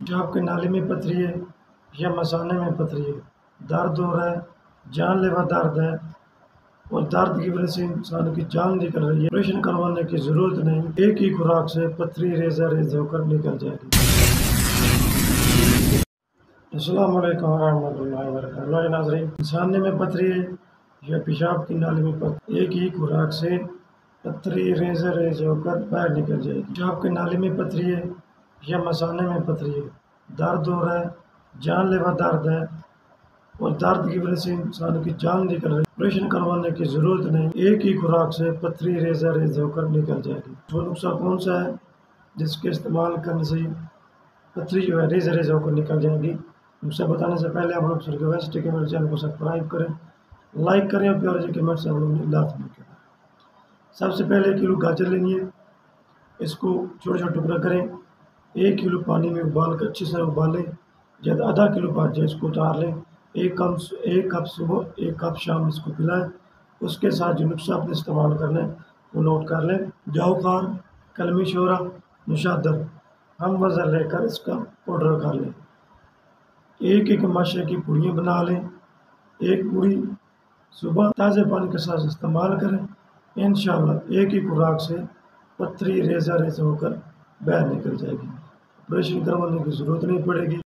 پیشاب کے نالی میں پتھری ہے یا مثانے میں پتھری ہے، درد ہو رہا ہے، جان لیوا درد ہے اور درد کی وجہ سے انسان کی جان نکل رہی ہے، آپریشن کروانے کی ضرورت نہیں، ایک ہی خوراک سے پتھری ریزہ ریز ہو کر نکل جائے گی۔ السلام علیکم ورحمۃ اللہ وبرکاتہ۔ ناظرین، مثانے میں پتھری ہے یا پیشاب کی نالی میں پتھری، ایک ہی خوراک سے پتھری ریزہ ریز ہو کر باہر نکل جائے گی۔ پیشاب کے نالی میں پتھری ہے یا مثانے میں پتھری ہے، درد ہو رہا ہے، جان لیوا درد ہے اور درد کی وجہ سے انسان کی جان نکل رہی ہے، آپریشن کروانے کی ضرورت نہیں، ایک ہی خوراک سے پتھری ریزہ ریز ہو کر نکل جائے گی۔ وہ نسخہ کون سا ہے جس کے استعمال کرنے سے پتھری جو ہے ریزہ ریز ہو کر نکل جائے گی؟ نسخہ بتانے سے پہلے آپ لوگ ریکویسٹ ہے کہ میرے چینل کو سبسکرائب کریں، لائک کریں اور پیارے سے کمنٹ سے آپ لوگ نے لازمی کریں۔ سب سے پہلے 1 کلو گاجر لینی ہے، اس کو چھوٹے چھوٹے ٹکڑا کریں، 1 کلو پانی میں ابال کر اچھی سے ابالیں، جب آدھا کلو بچ جائے اس کو اتار لیں، 1 کپ صبح 1 کپ شام اس کو پلائیں۔ اس کے ساتھ جو نسخہ اپنے استعمال کرنا ہے وہ نوٹ کر لیں: جوخار، کلمی شورا، نشادر، ہم وزن لے کر اس کا پاؤڈر کر لیں۔ 1 ماشے کی پوڑیاں بنا لیں، 1 پوڑی صبح تازے پانی کے ساتھ استعمال کریں، انشاءاللہ ایک ہی خوراک سے پتھری ریزہ ریز ہو کر باہر نکل جائے گی، آپریشن کروانے کی ضرورت نہیں پڑے گی۔